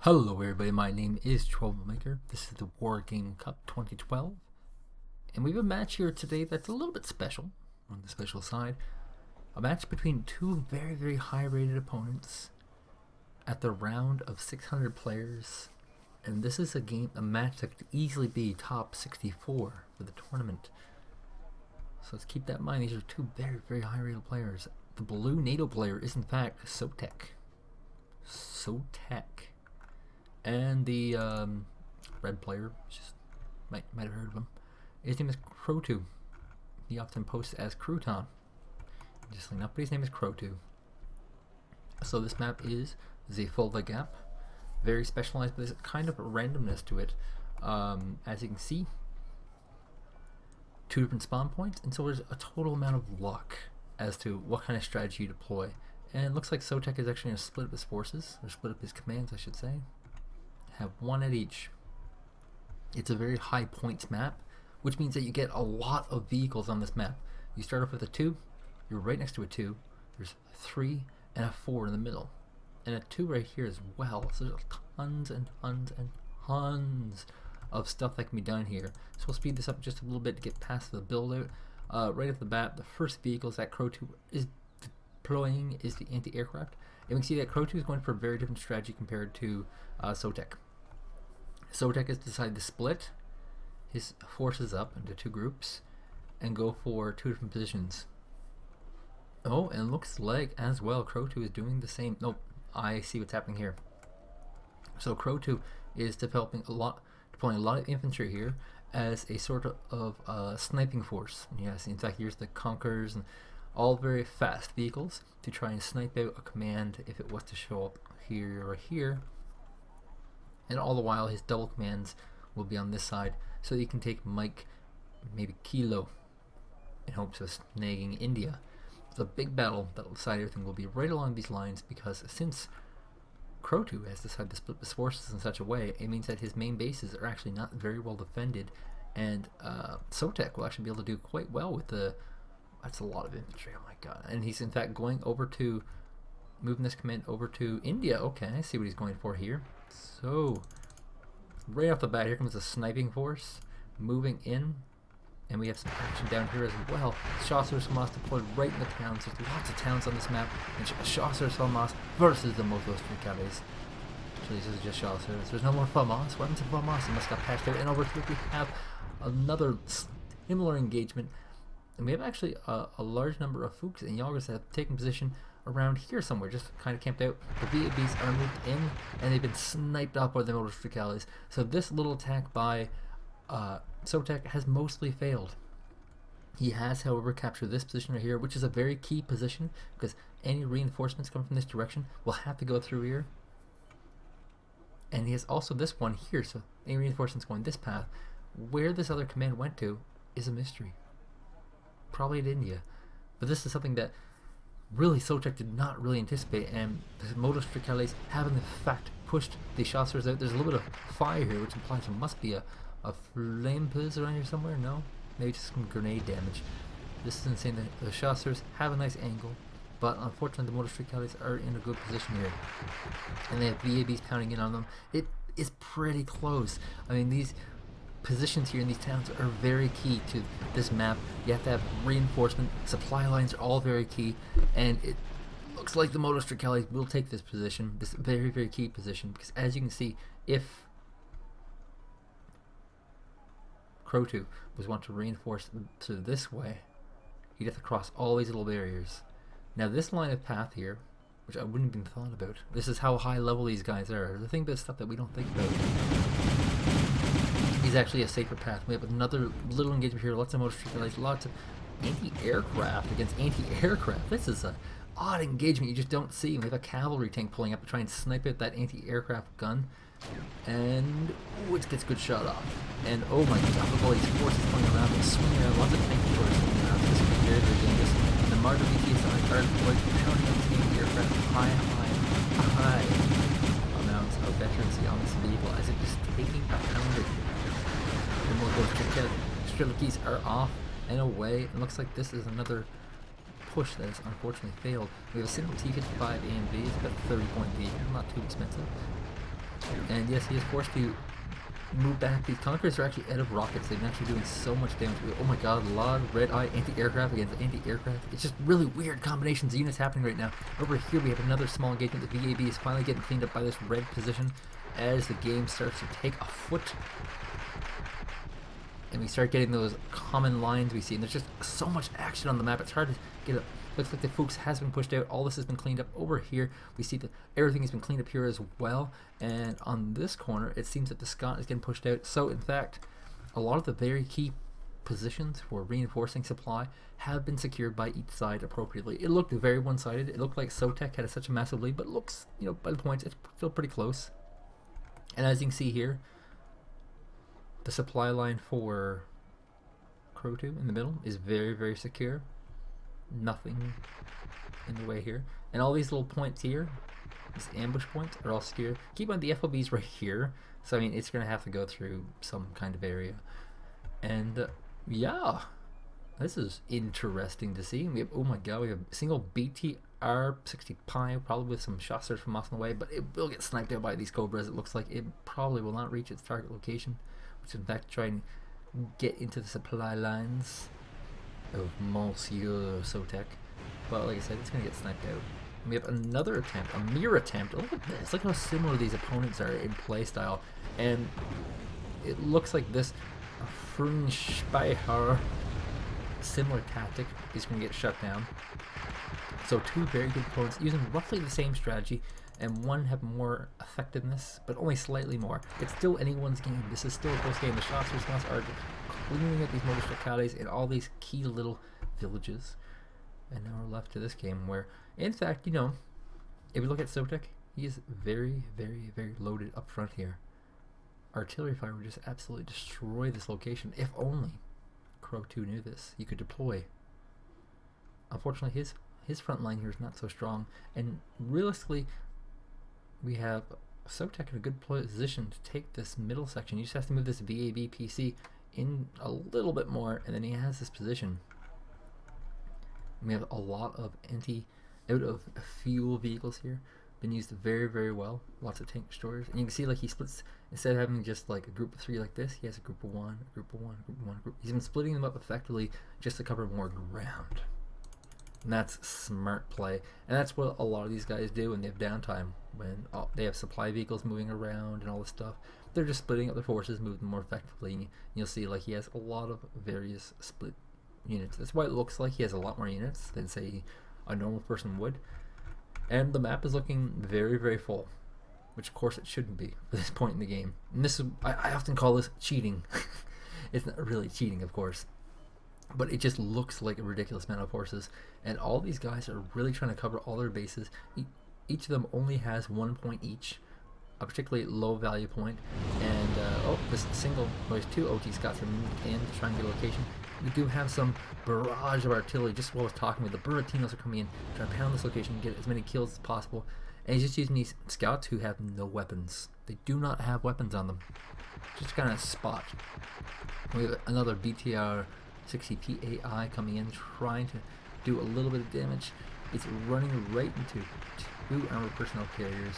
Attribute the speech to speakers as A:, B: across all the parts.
A: Hello everybody, my name is Troublemaker. This is the Wargame Cup 2012. And we have a match here today that's a little bit special, on the special side. A match between two very high rated opponents at the round of 600 players. And this is a match that could easily be top 64 for the tournament. So let's keep that in mind. These are two very high rated players. The blue NATO player is in fact Sotek. And the red player, just might have heard of him. His name is Crotou. He often posts as Crotou. Just like that, but his name is Crotou. So this map is the Volta Gap. Very specialized, but there's kind of a randomness to it. As you can see, two different spawn points, and so there's a total amount of luck as to what kind of strategy you deploy. And it looks like Sotek is actually going to split up his forces, or split up his commands, I should say. Have one at each. It's a very high points map, which means that you get a lot of vehicles on this map. You start off with a 2, you're right next to a 2, there's a 3 and a 4 in the middle, and a 2 right here as well. So there's tons of stuff that can be done here. So we'll speed this up just a little bit to get past the build out. Right off the bat, the first vehicles that Crotou is deploying is the anti-aircraft, and we can see that Crotou is going for a very different strategy compared to Sotek. Sotek has decided to split his forces up into two groups and go for two different positions. Oh, and looks like as well Crotou is doing the same. Nope, I see what's happening here. So Crotou is deploying a lot of infantry here as a sort of sniping force. Yes, in fact, here's the Conquerors and all very fast vehicles to try and snipe out a command if it was to show up here or here. And all the while his double commands will be on this side, so you can take Mike, maybe Kilo, in hopes of snagging India. The big battle that will decide everything will be right along these lines, because since Crotou has decided to split his forces in such a way, it means that his main bases are actually not very well defended, and Sotek will actually be able to do quite well with the... That's a lot of infantry, oh my god. And he's in fact going over to... moving this command over to India. Okay, I see what he's going for here. So, right off the bat, here comes a sniping force moving in, and we have some action down here as well. Chasseurs Famas deployed right in the towns. There's lots of towns on this map, and Chasseurs Famas versus the Motos Tricales. Actually, this is just Chasseurs. There's no more Famas. What happened to Famas? It must got patched out. And over here we have another similar engagement, and we have actually a large number of Fuchs and Jagers that have taken position around here somewhere, just kind of camped out. The VABs are moved in, and they've been sniped up by the Motos Tricales. So this little attack by Sotek has mostly failed. He has, however, captured this position right here, which is a very key position, because any reinforcements coming from this direction will have to go through here. And he has also this one here, so any reinforcements going this path. Where this other command went to is a mystery. Probably at India. But this is something that really Sotek did not really anticipate, and the Motos Tricales have in fact pushed the Chasseurs out. There's a little bit of fire here, which implies there must be a flame piz around here somewhere. No? Maybe just some grenade damage. This is insane. The Chasseurs have a nice angle, but unfortunately the Motos Tricales are in a good position here. And they have VABs pounding in on them. It is pretty close. I mean, these positions here in these towns are very key to this map. You have to have reinforcement, supply lines are all very key, and it looks like the Motos Tricales will take this position, this very key position, because as you can see, if Crotou was wanting to reinforce to this way, he'd have to cross all these little barriers. Now this line of path here, which I wouldn't even thought about, this is how high level these guys are. The thing about stuff that we don't think about is actually a safer path. We have another little engagement here, lots of Motos Tricales, lots of anti-aircraft against anti-aircraft. This is an odd engagement you just don't see. We have a cavalry tank pulling up to try and snipe out that anti-aircraft gun, and it gets a good shot off. And oh my god, look at all these forces going around and swinging around, lots of tank forces swinging around. This is very dangerous. And the Marder BTSI are like pounding up the anti-aircraft, high amounts of veterancy on this vehicle as it is taking a pounding. The Motos Tricales are off and away. It looks like this is another push that has unfortunately failed. We have a single T-55 AMV, it's about a 30-point vehicle, not too expensive. And yes, he is forced to move back. These Conquerors are actually out of rockets. They've been actually doing so much damage. Oh my god, a lot of red eye anti-aircraft against anti-aircraft. It's just really weird combinations of units happening right now. Over here we have another small engagement. The VAB is finally getting cleaned up by this red position as the game starts to take a foot. And we start getting those common lines we see. And there's just so much action on the map. It's hard to get it. Looks like the Fuchs has been pushed out. All this has been cleaned up over here. We see that everything has been cleaned up here as well. And on this corner, it seems that the Scott is getting pushed out. So in fact, a lot of the very key positions for reinforcing supply have been secured by each side appropriately. It looked very one-sided. It looked like Sotek had such a massive lead, but it looks, you know, by the points, it's still pretty close. And as you can see here, the supply line for Crotou in the middle is very, very secure. Nothing in the way here. And all these little points here, these ambush points, are all secure. Keep on the FOBs right here. So, I mean, it's going to have to go through some kind of area. And, yeah, this is interesting to see. We have, oh my god, we have a single BTR-60 Pi, probably with some shot search from off in the way, but it will get sniped out by these Cobras. It looks like it probably will not reach its target location, which is in fact try and get into the supply lines of Monsieur Sotek. But like I said, it's going to get sniped out. We have another attempt, a mirror attempt. Look at this. Look how similar these opponents are in play style. And it looks like this Frunspeicher similar tactic is going to get shut down. So two very good opponents using roughly the same strategy, and one have more effectiveness, but only slightly more. It's still anyone's game. This is still a close game. The shots response are cleaning up these motor localities in all these key little villages. And now we're left to this game where, in fact, you know, if we look at Sotek, he is very, very, very loaded up front here. Artillery fire would just absolutely destroy this location. If only Crotou knew this, he could deploy. Unfortunately, his front line here is not so strong, and realistically, we have Sotek in a good position to take this middle section. He just has to move this VAB PC in a little bit more, and then he has this position. We have a lot of out of fuel vehicles here, been used very, very well. Lots of tank destroyers, and you can see like he splits, instead of having just like a group of 3 like this, he has a group of 1, a group of 1, a group of 1, he's been splitting them up effectively just to cover more ground. And that's smart play, and that's what a lot of these guys do when they have downtime, when they have supply vehicles moving around and all this stuff. They're just splitting up their forces, moving them more effectively, and you'll see like he has a lot of various split units. That's why it looks like he has a lot more units than say a normal person would. And the map is looking very, very full, which of course it shouldn't be at this point in the game. And this is, I often call this cheating. It's not really cheating, of course, but it just looks like a ridiculous amount of forces, and all these guys are really trying to cover all their bases. Each of them only has 1 point each, a particularly low value point, and oh, this single, there's 2 OT Scots removed in the triangular location. We do have some barrage of artillery. Just while I was talking with the Buratinos are coming in, trying to pound this location and get as many kills as possible, and he's just using these Scouts who have no weapons. They do not have weapons on them, just kind of spot. We have another BTR 60 PAI coming in, trying to do a little bit of damage. It's running right into 2 armored personnel carriers.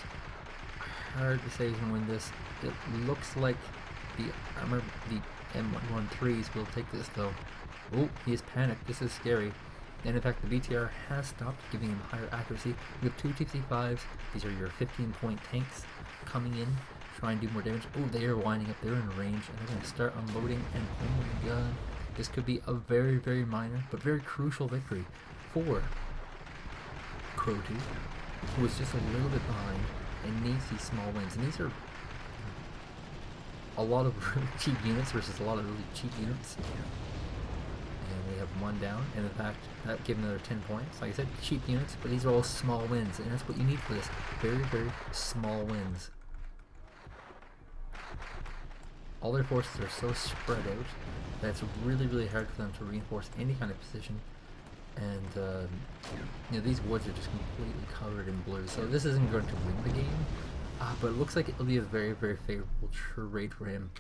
A: Hard to say who's going to win this. It looks like the M113s will take this though. Oh, he is panicked. This is scary. And in fact, the BTR has stopped, giving him higher accuracy. We have 2 TC5s. These are your 15-point tanks coming in, trying to do more damage. Oh, they are winding up. They're in range, and they're going to start unloading. And oh my god, this could be a very, very minor but very crucial victory for Crotou, who is just a little bit behind and needs these small wins. And these are a lot of really cheap units versus a lot of really cheap units. And we have 1 down, and in fact, that gave another 10 points. Like I said, cheap units, but these are all small wins, and that's what you need for this. Very, very small wins. All their forces are so spread out that it's really, really hard for them to reinforce any kind of position. And you know, these woods are just completely covered in blue, so this isn't going to win the game. But it looks like it'll be a very, very favorable trade for him.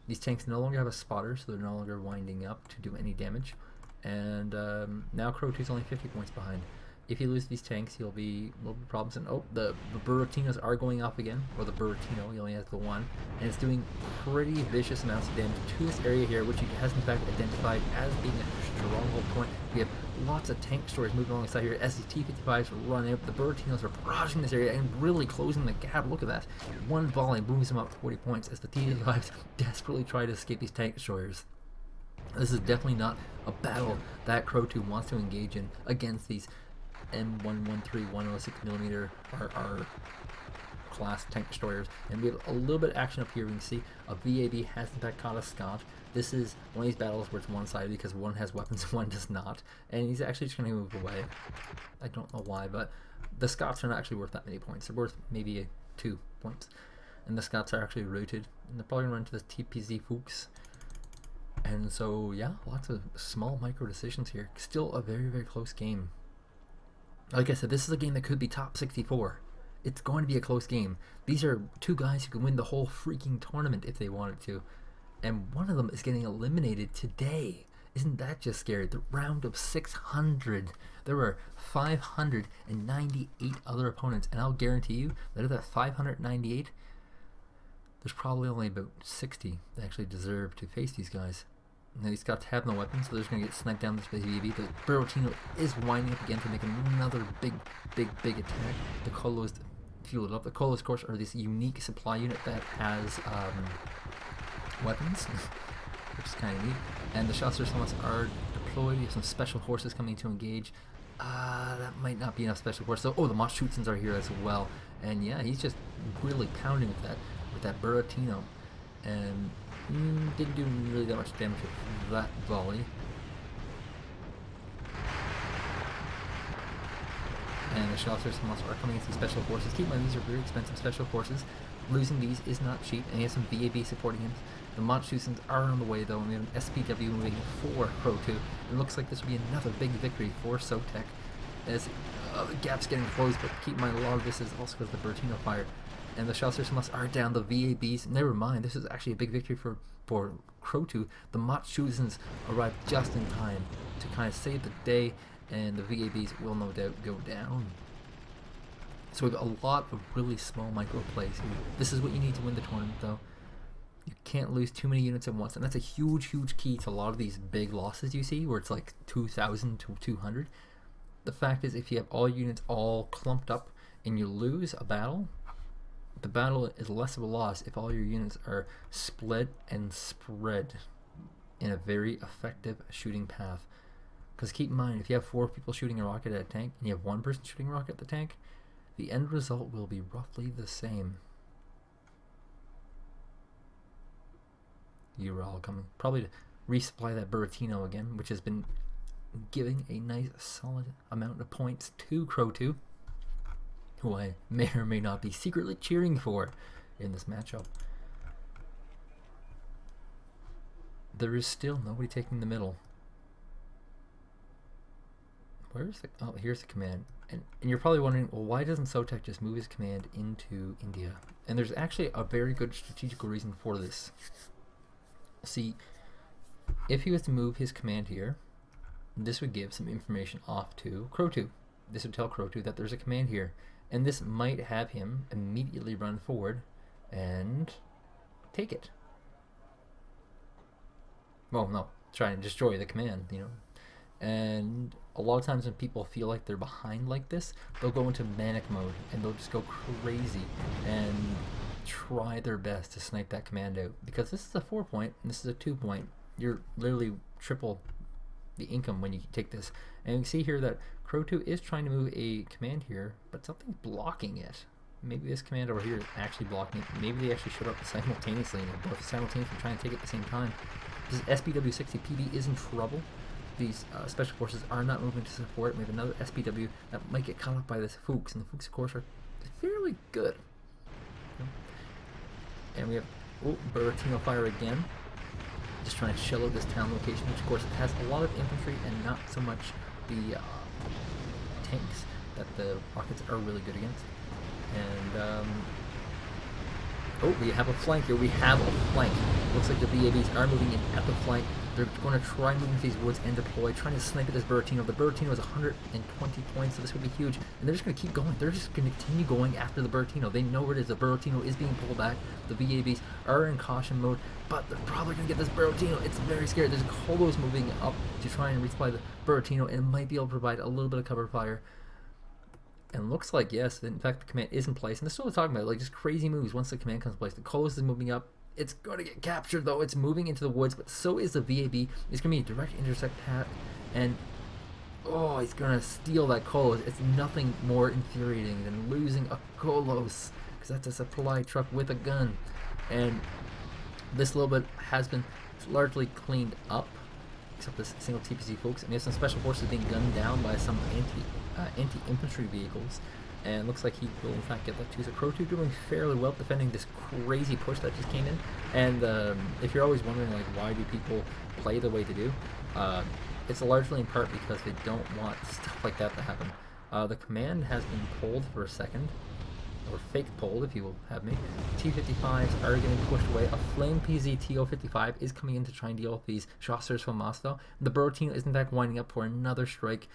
A: These tanks no longer have a spotter, so they're no longer winding up to do any damage. And now Crotou's only 50 points behind. if you lose these tanks, he'll be a little bit problems. And oh, the Buratinos are going off again, or the Buratino, he only has the one, and it's doing pretty vicious amounts of damage to this area here, which he has in fact identified as being a stronghold point. We have lots of tank destroyers moving alongside here as the T-55s run out. The Buratinos are barraging this area and really closing the gap. Look at that. One volley moves them up 40 points as the T-55s desperately try to escape these tank destroyers. This is definitely not a battle that Crotou wants to engage in against these M113 106mm R class tank destroyers. And we have a little bit of action up here. We can see a VAB has in fact caught a Scot. This is one of these battles where it's one-sided because one has weapons and one does not, and he's actually just going to move away. I don't know why, but the Scots are not actually worth that many points. They're worth maybe 2 points, and the Scots are actually rooted, and they're probably going to run into the TPZ Fuchs. And so yeah, lots of small micro decisions here. Still a very, very close game. Like I said, this is a game that could be top 64. It's going to be a close game. These are two guys who can win the whole freaking tournament if they wanted to. And one of them is getting eliminated today. Isn't that just scary? The round of 600. There were 598 other opponents. And I'll guarantee you that of that 598, there's probably only about 60 that actually deserve to face these guys. Now these guys have no weapons, so they're just going to get sniped down this VB. The Buratino is winding up again to make another big attack. The Colos fuel it up. The Colos, of course, are this unique supply unit that has weapons, which is kind of neat. And the Chasseurs are deployed. You have some special forces coming to engage. That might not be enough special forces. So, oh, the Machschützens are here as well. And yeah, he's just really pounding with that Buratino. And didn't do really that much damage with that volley. And the Chasseurs are coming against these special forces. Keep in mind, these are very expensive special forces. Losing these is not cheap, and he has some VAB supporting him. The Machschützens are on the way though, and we have an SPW moving for Crotou. It looks like this will be another big victory for Sotek, as the gap's getting closed, but keep in mind a lot of this is also because of the Buratino fire. And the Chasseurs are down, the VABs, never mind, this is actually a big victory for Crotou. The Machschützens arrived just in time to kind of save the day, and the VABs will no doubt go down. So we have a lot of really small micro plays here. This is what you need to win the tournament though. You can't lose too many units at once, and that's a huge key to a lot of these big losses you see, where it's like 2,000 to 200. The fact is, if you have all units all clumped up and you lose a battle, the battle is less of a loss if all your units are split and spread in a very effective shooting path. Because keep in mind, if you have 4 people shooting a rocket at a tank and you have 1 person shooting a rocket at the tank, the end result will be roughly the same. You're all coming probably to resupply that Buratino again, which has been giving a nice solid amount of points to Crotou, who I may or may not be secretly cheering for in this matchup. There is still nobody taking the middle. Where's the... oh, here's the command. And you're probably wondering, well, why doesn't Sotek just move his command into India? And there's actually a very good strategical reason for this. See, if he was to move his command here, this would give some information off to Crotou. This would tell Crotou that there's a command here, and this might have him immediately run forward and take it. Well, no, try and destroy the command, you know. And a lot of times when people feel like they're behind like this, they'll go into manic mode and they'll just go crazy and try their best to snipe that command out, because this is a 4-point and this is a 2-point. You're literally triple the income when you take this. And you can see here that Crotou is trying to move a command here, but something's blocking it. Maybe this command over here is actually blocking it. Maybe they actually showed up simultaneously and they're both simultaneously trying to take it at the same time. This SPW-60 PB is in trouble. These special forces are not moving to support. We have another SPW that might get caught up by this Fuchs, and the Fuchs, of course, are fairly good. And we have Buratino fire again, just trying to shell out this town location, which, of course, has a lot of infantry and not so much the tanks that the rockets are really good against. And oh, we have a flank here. We have a flank. Looks like the VABs are moving in at the flank. They're going to try moving these woods and deploy, trying to snipe at this Buratino. The Buratino is 120 points, so this would be huge. And they're just going to keep going. They're just going to continue going after the Buratino. They know where it is. The Buratino is being pulled back. The VABs are in caution mode, but they're probably going to get this Buratino. It's very scary. There's Colos moving up to try and resupply the Buratino, and it might be able to provide a little bit of cover fire. And looks like, yes, in fact, the command is in place. And they're still talking about it, like just crazy moves once the command comes in place. The Colos is moving up. It's going to get captured, though. It's moving into the woods, but so is the VAB. It's going to be a direct intersect path, and oh, he's going to steal that Colos. It's nothing more infuriating than losing a Colos, because that's a supply truck with a gun. And this little bit has been largely cleaned up, except this single TPC folks. And we have some special forces being gunned down by some anti-infantry vehicles. And looks like he will in fact get that too. So Crotou doing fairly well defending this crazy push that just came in. And if you're always wondering like why do people play the way they do, it's largely in part because they don't want stuff like that to happen. The command has been pulled for a second, or fake pulled if you will have me. T-55s are getting pushed away. A Flame PZ TO-55 is coming in to try and deal with these Chasseurs from Moscow. The Buratino is in fact winding up for another strike.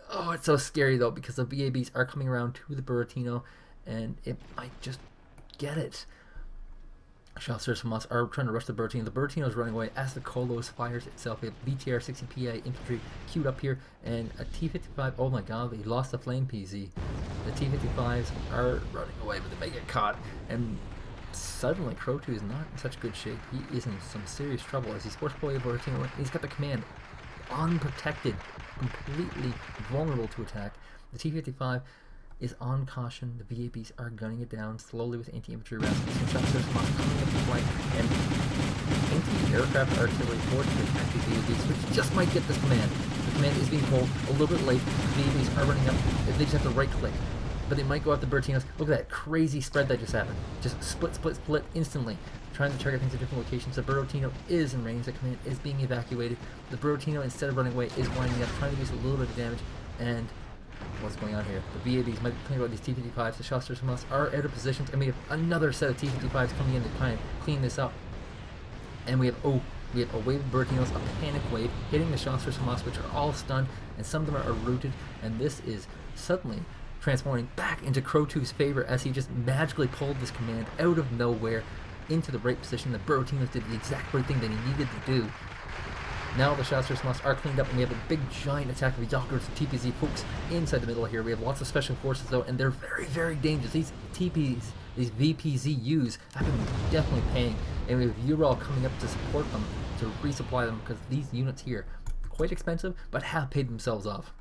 A: Oh, it's so scary though, because the VABs are coming around to the Buratino, and it might just get it. Chasseurs from us are trying to rush the Buratino. The Buratino is running away as the Colos fires itself. We have BTR 60PA infantry queued up here, and a T-55. Oh my god, they lost the Flame PZ. The T-55s are running away, but they may get caught, and suddenly Crotou is not in such good shape. He is in some serious trouble as he's forced to pull the Buratino. He's got the command unprotected, completely vulnerable to attack. The T-55 is on caution. The VABs are gunning it down slowly with anti-infantry rounds. Some shots are coming up the flank, and anti-aircraft artillery forward to attack the VABs, which just might get this command. The command is being pulled a little bit late. The VABs are running up. They just have to right click, but they might go after the Buratinos. Look at that crazy spread that just happened. Just split instantly, trying to target things at different locations. The Buratino is in range. The command is being evacuated. The Buratino, instead of running away, is winding up, trying to do a little bit of damage. And what's going on here? The VABs might be playing about these T-55s. The Chasseurs from us are out of positions, and we have another set of T-55s coming in to try and clean this up. And we have a wave of Buratinos, a panic wave, hitting the Chasseurs from us, which are all stunned, and some of them are rooted. And this is suddenly transforming back into Crouto's favor as he just magically pulled this command out of nowhere into the right position. The Buratinos did the exact right thing that he needed to do. Now the Chasseurs from us are cleaned up, and we have a big giant attack of Yakkers and TPZ folks inside the middle here. We have lots of special forces though, and they're very, very dangerous. These TPs, these VPZUs have been definitely paying, and we have URL coming up to support them, to resupply them, because these units here are quite expensive, but have paid themselves off.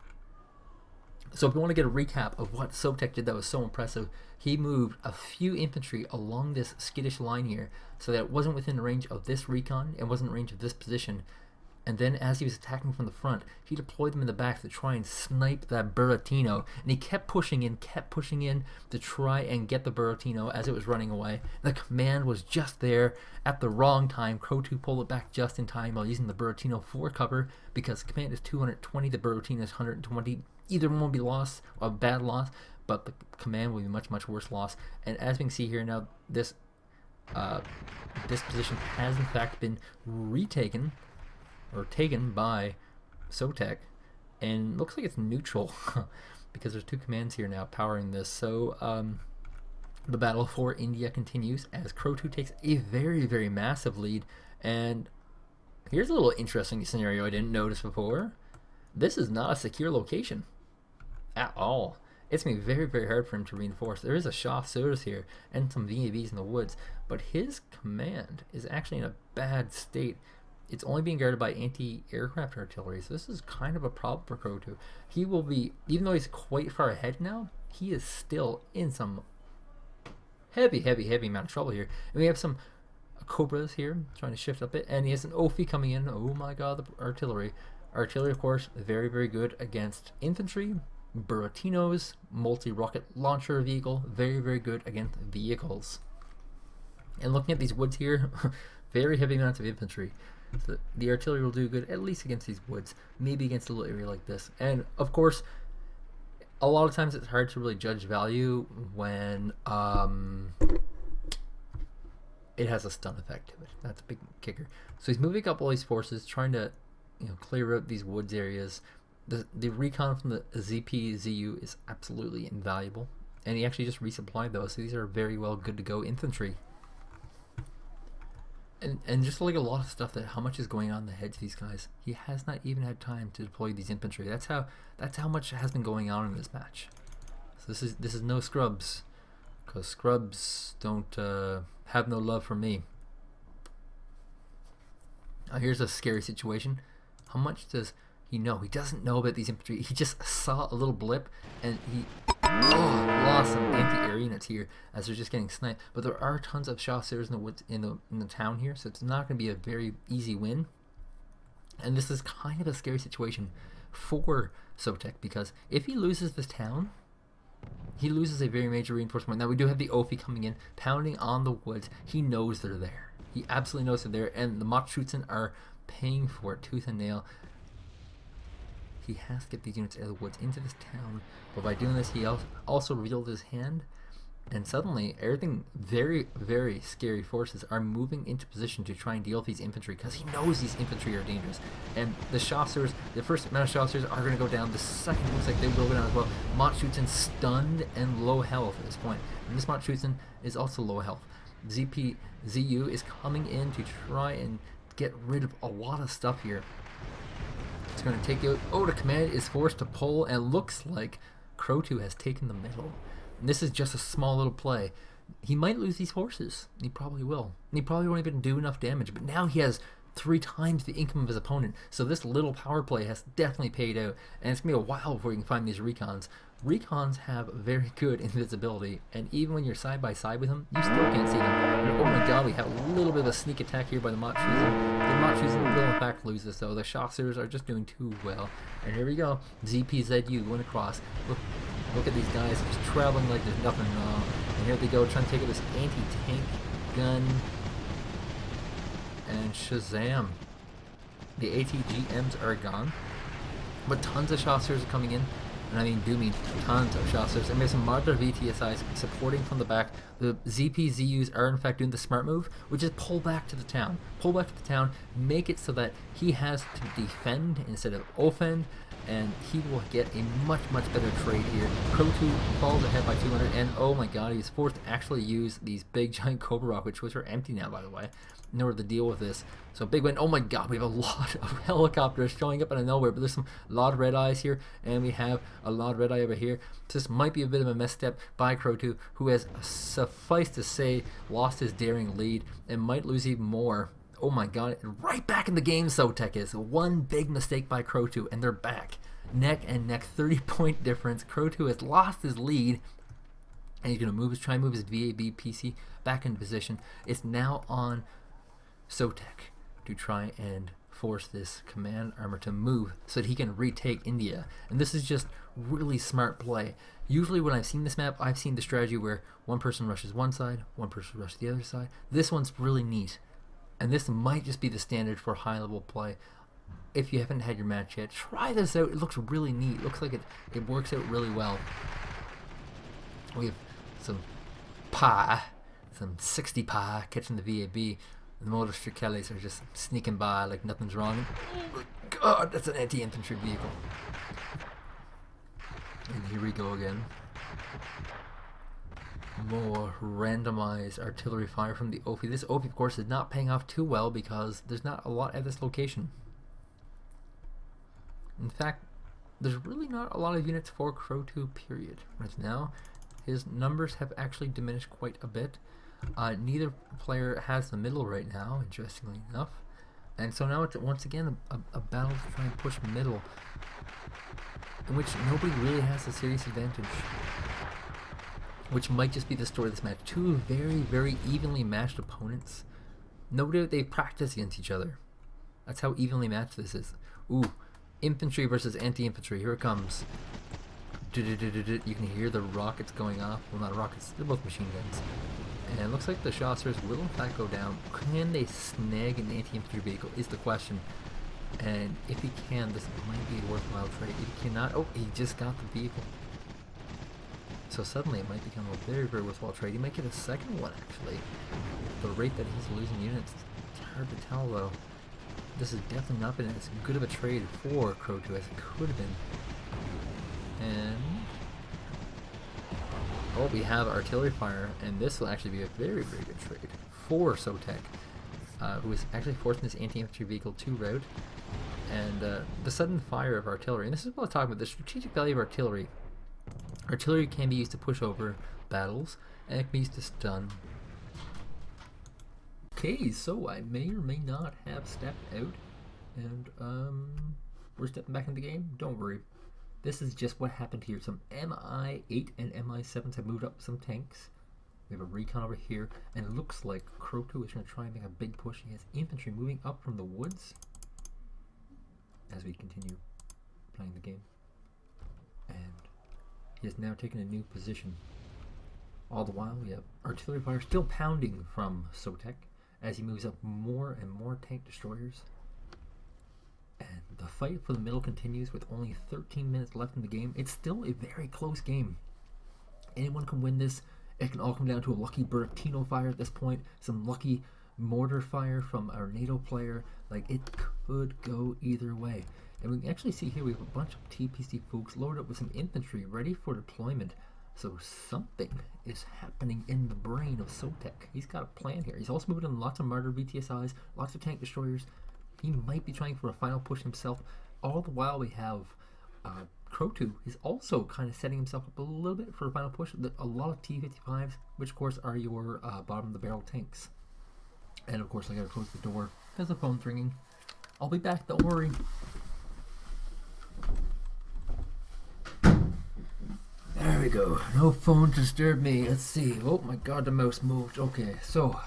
A: So if you want to get a recap of what Sotek did that was so impressive, he moved a few infantry along this skittish line here so that it wasn't within the range of this recon, it wasn't in range of this position. And then as he was attacking from the front, he deployed them in the back to try and snipe that Buratino. And he kept pushing in to try and get the Buratino as it was running away. The command was just there at the wrong time. Crotou pulled it back just in time while using the Buratino for cover, because the command is 220, the Buratino is 120. Either one will be lost, a bad loss, but the command will be much, much worse loss. And as we can see here now, this position has in fact been retaken, or taken by Sotek, and looks like it's neutral because there's two commands here now powering this. So the battle for India continues as Crotou takes a very, very massive lead. And here's a little interesting scenario I didn't notice before. This is not a secure location at all. It's going to be very, very hard for him to reinforce. There is a Chasseurs here and some VAVs in the woods, but his command is actually in a bad state. It's only being guarded by anti-aircraft artillery, so this is kind of a problem for Crotou. He will be, even though he's quite far ahead now, he is still in some heavy, heavy, heavy amount of trouble here. And we have some Cobras here trying to shift up it, and he has an Ophi coming in. Oh my god, the artillery. Artillery, of course, very, very good against infantry. Buratinos, multi-rocket launcher vehicle, very, very good against vehicles. And looking at these woods here, very heavy amounts of infantry. So the artillery will do good, at least against these woods, maybe against a little area like this. And of course, a lot of times it's hard to really judge value when it has a stun effect to it. That's a big kicker. So he's moving up all these forces, trying to, clear out these woods areas. The recon from the ZPZU is absolutely invaluable, and he actually just resupplied those, so these are very well good to go infantry. And just like a lot of stuff, that how much is going on in the heads of these guys, he has not even had time to deploy these infantry. That's how much has been going on in this match. So this is no scrubs, because scrubs don't have no love for me. Now here's a scary situation. How much does he know? He doesn't know about these infantry. He just saw a little blip, and he lost some anti-air units here as they're just getting sniped. But there are tons of chasseurs in the woods in the town here, so it's not going to be a very easy win. And this is kind of a scary situation for Sotek, because if he loses this town, he loses a very major reinforcement. Now we do have the Ophi coming in, pounding on the woods. He knows they're there. He absolutely knows they're there, and the Machschützen are paying for it tooth and nail. He has to get these units out of the woods into this town, but by doing this, he also revealed his hand, and suddenly everything, very, very scary forces are moving into position to try and deal with these infantry, because he knows these infantry are dangerous. And the chasseurs, the first amount of chasseurs are going to go down. The second looks like they will go down as well. Machschützen stunned and low health at this point, and this Machschützen is also low health. ZPZU is coming in to try and get rid of a lot of stuff here. It's going to take out. Oh, the command is forced to pull, and looks like Crotou has taken the middle. And this is just a small little play. He might lose these forces. He probably will. And he probably won't even do enough damage. But now he has 3 times the income of his opponent. So this little power play has definitely paid out. And it's going to be a while before you can find these recons. Recons have very good invisibility, and even when you're side by side with them, you still can't see them. And oh my god, we have a little bit of a sneak attack here by the Machschützen. The Machschützen will in fact lose this, though. The chasseurs are just doing too well. And here we go, ZPZU going across. Look at these guys just traveling like there's nothing wrong. And here they go, trying to take out this anti-tank gun. And Shazam. The ATGMs are gone, but tons of chasseurs are coming in. And I mean tons of chasseurs. And there's some Marder VTSIs supporting from the back. The ZPZUs are in fact doing the smart move, which is pull back to the town. Pull back to the town, make it so that he has to defend instead of offend, and he will get a much, much better trade here. Crotou falls ahead by 200, and oh my god, he's forced to actually use these big giant Cobra rockets, which are empty now, by the way, in order to deal with this. So big win. Oh my god, we have a lot of helicopters showing up out of nowhere, but there's a lot of red eyes here, and we have a lot of red eye over here. So this might be a bit of a misstep by Crotou, who has, suffice to say, lost his daring lead and might lose even more. Oh my god, right back in the game Sotek is. One big mistake by Crotou, and they're back. Neck and neck, 30-point difference. Crotou has lost his lead, and he's going to try and move his VAB PC back into position. It's now on Sotek to try and force this command armor to move so that he can retake India. And this is just really smart play. Usually when I've seen this map, I've seen the strategy where one person rushes one side, one person rushes the other side. This one's really neat. And this might just be the standard for high-level play. If you haven't had your match yet, try this out. It looks really neat. It looks like it works out really well. We have some pie, some 60 pie catching the VAB. The motor Strikeles are just sneaking by like nothing's wrong. God, that's an anti-infantry vehicle. And here we go again. More randomized artillery fire from the Ophi. This Ophi, of course, is not paying off too well because there's not a lot at this location. In fact, there's really not a lot of units for Crotou, period. Right now, his numbers have actually diminished quite a bit. Neither player has the middle right now, interestingly enough. And so now it's once again a battle to try and push middle, in which nobody really has a serious advantage. Which might just be the story of this match. Two very, very evenly matched opponents. No doubt they practice against each other. That's how evenly matched this is. Ooh, infantry versus anti-infantry. Here it comes. You can hear the rockets going off. Well, not rockets. They're both machine guns. And it looks like the chasseurs will in fact go down. Can they snag an anti-infantry vehicle is the question. And if he can, this might be a worthwhile trade. If he cannot, oh, he just got the vehicle. So suddenly it might become a very, very worthwhile trade. He might get a second one, actually. The rate that he's losing units, it's hard to tell, though. This has definitely not been as good of a trade for Crotou as it could have been. And... oh, we have artillery fire, and this will actually be a very, very good trade for Sotek, who is actually forcing this anti-infantry vehicle to rout. And the sudden fire of artillery, and this is what I'm talking about, the strategic value of artillery. Artillery can be used to push over battles, and it can be used to stun. Okay, so I may or may not have stepped out, and we're stepping back in the game. Don't worry. This is just what happened here. Some MI8 and MI7s have moved up some tanks. We have a recon over here, and it looks like Crotou is going to try and make a big push. He has infantry moving up from the woods as we continue playing the game. And he has now taken a new position. All the while, we have artillery fire still pounding from Sotek as he moves up more and more tank destroyers. And the fight for the middle continues with only 13 minutes left in the game. It's still a very close game. Anyone can win this. It can all come down to a lucky Buratino fire at this point. Some lucky mortar fire from our NATO player. Like, it could go either way. And we can actually see here we have a bunch of TPC folks loaded up with some infantry ready for deployment. So something is happening in the brain of Sotek. He's got a plan here. He's also moving in lots of Martyr VTSIs, lots of tank destroyers. He might be trying for a final push himself. All the while we have Crotou is also kind of setting himself up a little bit for a final push. A lot of T-55s, which of course are your bottom of the barrel tanks. And of course I gotta close the door because the phone's ringing. I'll be back, don't worry. There we go. No phone to disturb me. Let's see. Oh my god, the mouse moved. Okay, so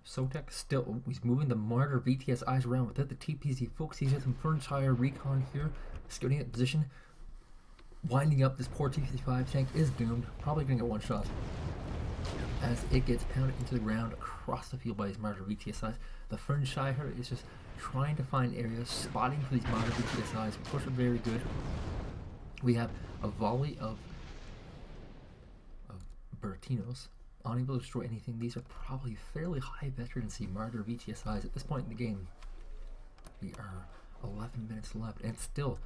A: Sotek still, he's moving the Martyr VTSIs around without the TPC folks. He's got some Fernshire recon here, scouting that position. Winding up, this poor T-55 tank is doomed. Probably gonna get one shot as it gets pounded into the ground across the field by his Martyr VTSIs. The Fernshire is just trying to find areas, spotting for these Martyr VTSIs. Of course, are very good. We have a volley of Buratinos, unable to destroy anything. These are probably fairly high veterancy Martyr VTSIs at this point in the game. We are 11 minutes left, and still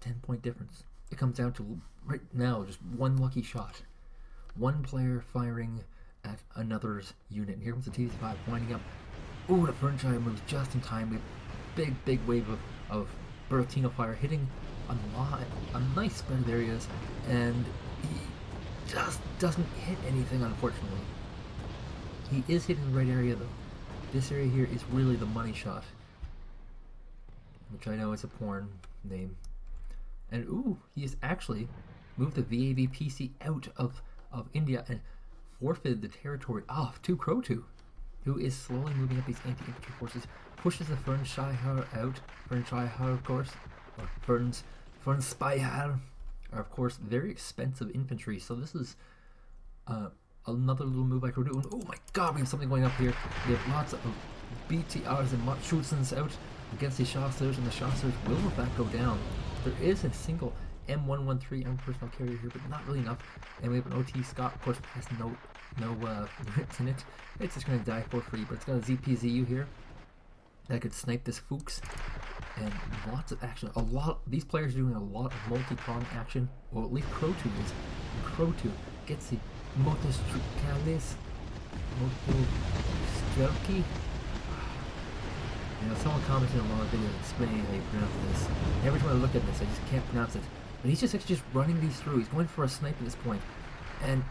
A: 10-point difference. It comes down to, right now, just one lucky shot. One player firing at another's unit. And here comes the T-55 winding up. Ooh, the Fernshire moves just in time. We have big wave of Buratino fire hitting a nice spread of areas, and he just doesn't hit anything, unfortunately. He is hitting the right area, though. This area here is really the money shot, which I know is a porn name. And ooh, he has actually moved the VAV PC out of India and forfeited the territory off to Crotou, who is slowly moving up these anti-infantry forces, pushes the Fernshire out. Fernshire, of course, or Fernspire are of course very expensive infantry. So this is another little move by Crotou. And oh my god, we have something going up here. We have lots of BTRs and Matschutzens out against the Chasseurs, and the Chasseurs will in fact go down. There is a single M113 armored personnel carrier here, but not really enough. And we have an OT Scott, of course, has no units in it. It's just going to die for free, but it's got a ZPZU here that could snipe this Fuchs. And lots of action. These players are doing a lot of multi-prong action. Well, at least Crotou is. And Crotou gets the Motostricales. Motostrelki. You know, someone commented in a lot of videos explaining how you pronounce this. Every time I look at this, I just can't pronounce it. But he's just actually just running these through. He's going for a snipe at this point. And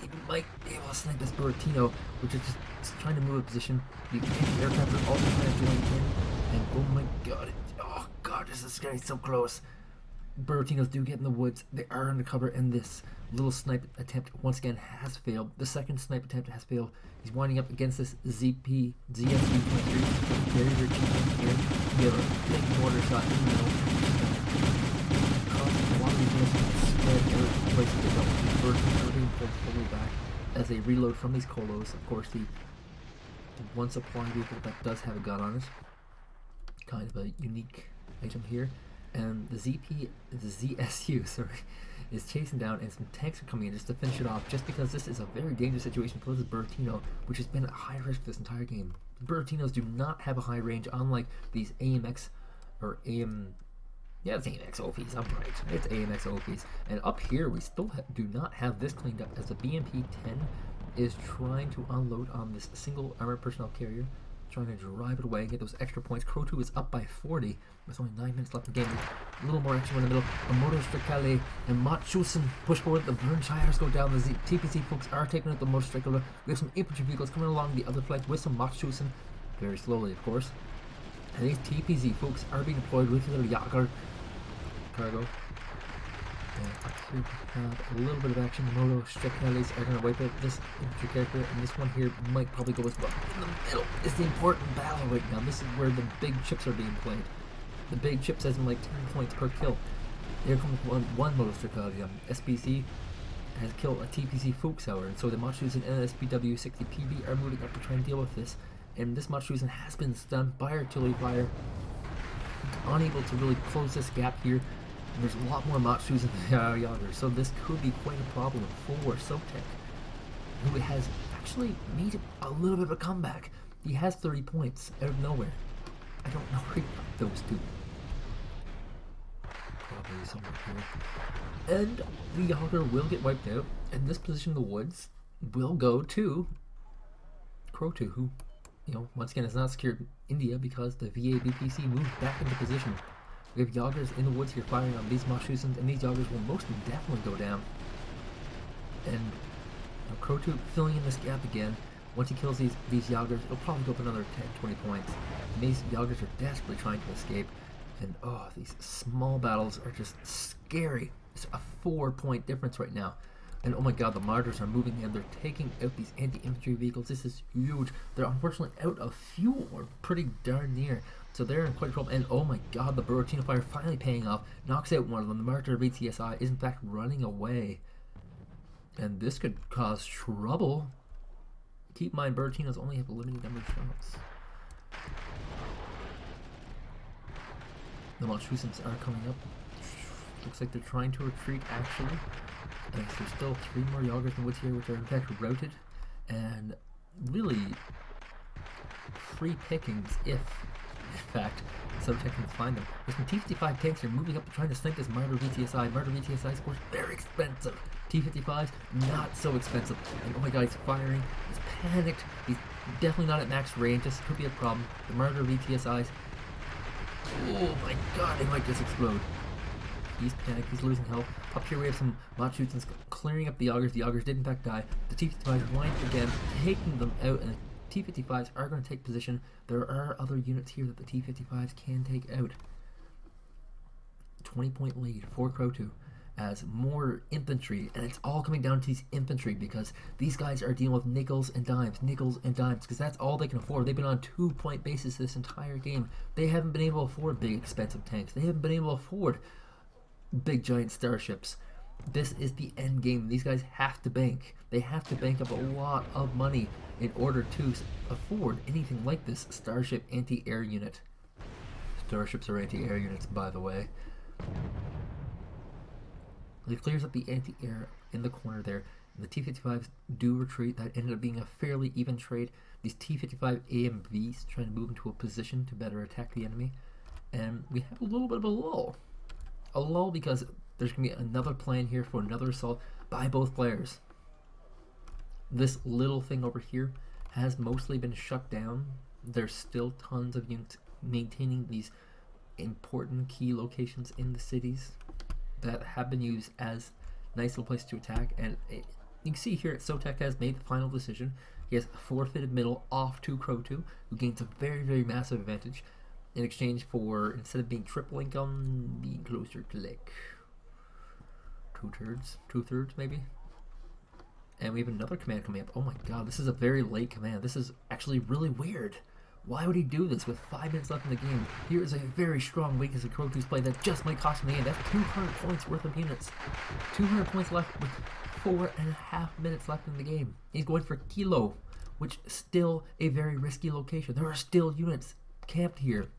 A: he might be able to snipe this Buratino, which is just trying to move a position. The aircraft are also trying to join in. And oh my god, this is getting so close. Buratinos do get in the woods. They are under cover, and this little snipe attempt once again has failed. The second snipe attempt has failed. He's winding up against this ZSV-23. Very cheap here. We have a big mortar shot in the middle. A lot of these units spread out places to go. Buratinos pulled fully back as they reload from these colos. Of course, the one supply vehicle that does have a gun on it. Kind of a unique item here. And the ZSU, sorry, is chasing down, and some tanks are coming in just to finish it off, just because this is a very dangerous situation for this Buratino, which has been at high risk this entire game. Buratinos do not have a high range, unlike these AMX, or AM... Yeah, it's AMX OPs, I'm right. It's AMX OPs. And up here, we still do not have this cleaned up, as the BMP-10 is trying to unload on this single armored personnel carrier, trying to drive it away and get those extra points. Crotou is up by 40. There's only 9 minutes left in the game. A little more action in the middle. A Motor Strikale and Matschusen push forward. The Burnshires go down. The TPC folks are taking out the Motor Strikale. We have some infantry vehicles coming along the other flank with some Matschusen. Very slowly, of course. And these TPC folks are being deployed with their Jager cargo. And up here we have a little bit of action. The Moto Strikales are going to wipe out this infantry character, and this one here might probably go as well. In the middle is the important battle right now. This is where the big chips are being played. The big chips has been like 10 points per kill. Here comes one Moto Strikale. SPC has killed a TPC Fuchsauer, and so the Matschusen and SPW-60PB are moving up to try and deal with this. And this Matschusen has been stunned by artillery fire, unable to really close this gap here. And there's a lot more Matschusen than Jager, so this could be quite a problem for Sotek, who has actually made a little bit of a comeback. He has 30 points out of nowhere. I don't know where he got those two. Probably somewhere here. And the Jager will get wiped out, and this position in the woods will go to Crotou, who, you know, once again, has not secured India because the VA-BPC moved back into position. We have Jagers in the woods here firing on these Matschusens, and these Jagers will most definitely go down. And Crotou filling in this gap again. Once he kills these Jagers, it'll probably go up another 10-20 points. And these Jagers are desperately trying to escape. And oh, these small battles are just scary. It's a 4-point difference right now. And oh my god, the Martyrs are moving in. They're taking out these anti-infantry vehicles. This is huge. They're unfortunately out of fuel, or pretty darn near. So they're in quite trouble. And oh my god, the Buratino fire finally paying off. Knocks out one of them. The Martyr VTSI is in fact running away. And this could cause trouble. Keep in mind, Buratinos only have a limited number of shots. The Matschusens are coming up. Looks like they're trying to retreat, actually. And there's still 3 more Jagers in the woods here, which are in fact routed. And really free pickings if, in fact, Sotek can find them. There's some T-55 tanks here moving up and trying to snipe this Martyr VTSI. Martyr VTSI, of course, very expensive. T-55s, not so expensive. And oh my god, he's firing. He's panicked. He's definitely not at max range. This could be a problem. The Martyr VTSIs. Oh my god, they might just explode. He's panicked. He's losing health. Up here we have some Matschusens clearing up the Jagers. The Jagers did in fact die. The T-55s wind again, taking them out, and the T-55s are going to take position. There are other units here that the T-55s can take out. 20-point lead for Crotou as more infantry, and it's all coming down to these infantry because these guys are dealing with nickels and dimes, because that's all they can afford. They've been on 2-point basis this entire game. They haven't been able to afford big expensive tanks. They haven't been able to afford big giant starships. This is the end game. These guys have to bank. They have to bank up a lot of money in order to afford anything like this starship anti-air unit. Starships are anti-air units, by the way. It clears up the anti-air in the corner there. The T-55s do retreat. That ended up being a fairly even trade. These T-55 AMVs trying to move into a position to better attack the enemy. And we have a little bit of a lull. A lull because there's going to be another plan here for another assault by both players. This little thing over here has mostly been shut down. There's still tons of units maintaining these important key locations in the cities that have been used as nice little places to attack. And you can see here Sotek has made the final decision. He has forfeited middle off to Crotou, who gains a very, very massive advantage in exchange for, instead of being triple income, being closer to like two-thirds maybe. And we have another command coming up. Oh my god, this is a very late command. This is actually really weird. Why would he do this with 5 minutes left in the game? Here is a very strong weakness of Croutu's play that just might cost him the game. That's 200 points worth of units. 200 points left with 4.5 minutes left in the game. He's going for Kilo, which is still a very risky location. There are still units camped here.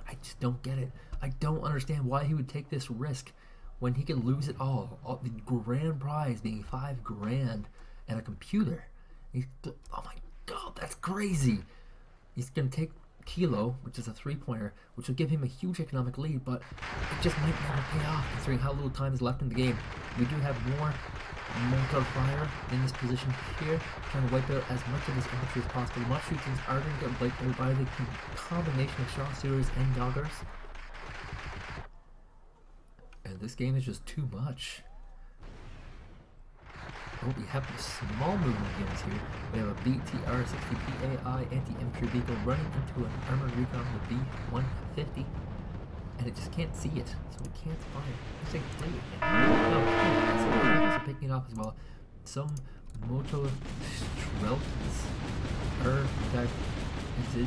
A: I just don't get it. I don't understand why he would take this risk when he could lose it all the grand prize being 5 grand and a computer. Oh my god, that's crazy. He's gonna take Kilo, which is a 3-pointer, which will give him a huge economic lead, but it just might never pay off considering how little time is left in the game. We do have more Mortar Fire in this position here, trying to wipe out as much of this infantry as possible. The Mushroom teams are going to get wiped out by the combination of Sharpshooters and Goggers. And this game is just too much. Oh, we have small movement units here. We have a BTR-60 PAI anti-infantry vehicle running into an armored recon with B-150. And it just can't see it, so it can't fire. Let's take a play again. Oh, so the are picking it off as well. Some Moto Strelkins are infected,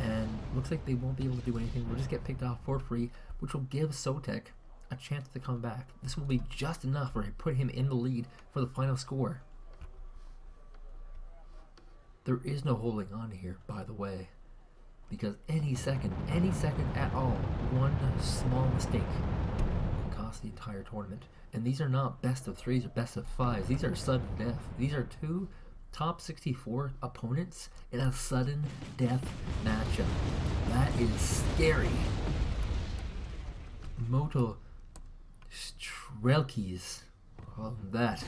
A: and looks like they won't be able to do anything. We'll just get picked off for free, which will give Sotek a chance to come back. This will be just enough for to put him in the lead for the final score. There is no holding on here, by the way, because any second at all, one small mistake can cost the entire tournament. And these are not best of 3s or best of 5s. These are sudden death. These are 2 top 64 opponents in a sudden death matchup. That is scary. Moto Strelkis, that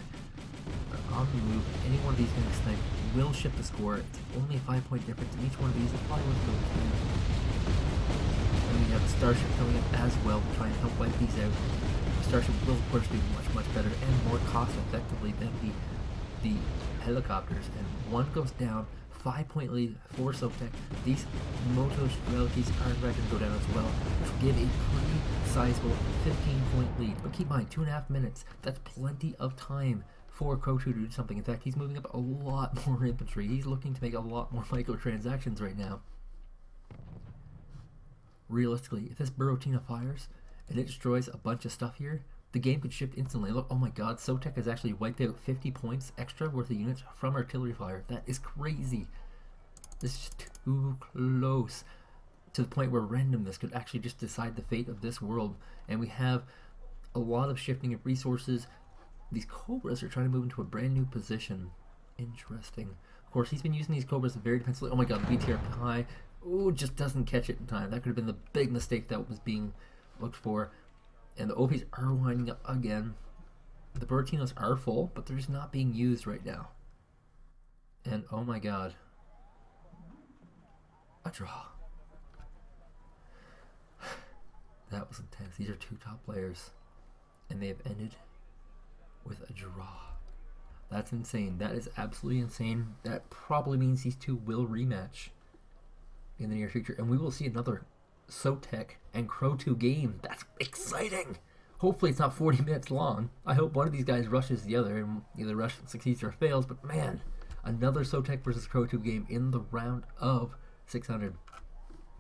A: on the move. Any one of these getting sniped will shift the score. It's only a 5-point difference in each one of these. It's probably worth going to. And we have the Starship coming up as well to try and help wipe these out. The Starship will of course be much better and more cost effectively than the helicopters. And one goes down. 5-point lead for Sotek. These Moto Strelkis are ready to go down as well, which will give a pretty sizable 15-point lead. But keep in mind, 2.5 minutes. That's plenty of time for Crotou to do something. In fact, he's moving up a lot more infantry. He's looking to make a lot more microtransactions right now. Realistically, if this Burotina fires and it destroys a bunch of stuff here, the game could shift instantly. Look, oh my god, Sotek has actually wiped out 50 points extra worth of units from artillery fire. That is crazy. This is too close to the point where randomness could actually just decide the fate of this world. And we have a lot of shifting of resources. These Cobras are trying to move into a brand new position. Interesting. Of course, he's been using these Cobras very defensively. Oh my god, the BTR high. Ooh, just doesn't catch it in time. That could have been the big mistake that was being looked for. And the OPs are winding up again. The Buratinos are full, but they're just not being used right now. And oh my god. A draw. That was intense. These are 2 top players. And they have ended with a draw. That's insane. That is absolutely insane. That probably means these 2 will rematch in the near future. And we will see another Sotek and Crotou game. That's exciting. Hopefully it's not 40 minutes long. I hope one of these guys rushes the other and either rush succeeds or fails. But man, another Sotek versus Crotou game in the round of 600.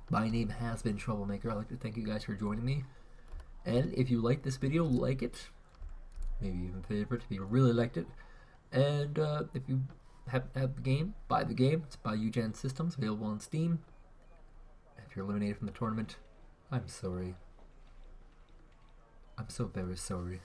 A: My name has been Troublemaker. I'd like to thank you guys for joining me. And if you like this video, like it. Maybe even favorite if you really liked it. And if you haven't had the game, buy the game. It's by Eugen Systems, available on Steam. If you're eliminated from the tournament, I'm sorry. I'm so very sorry.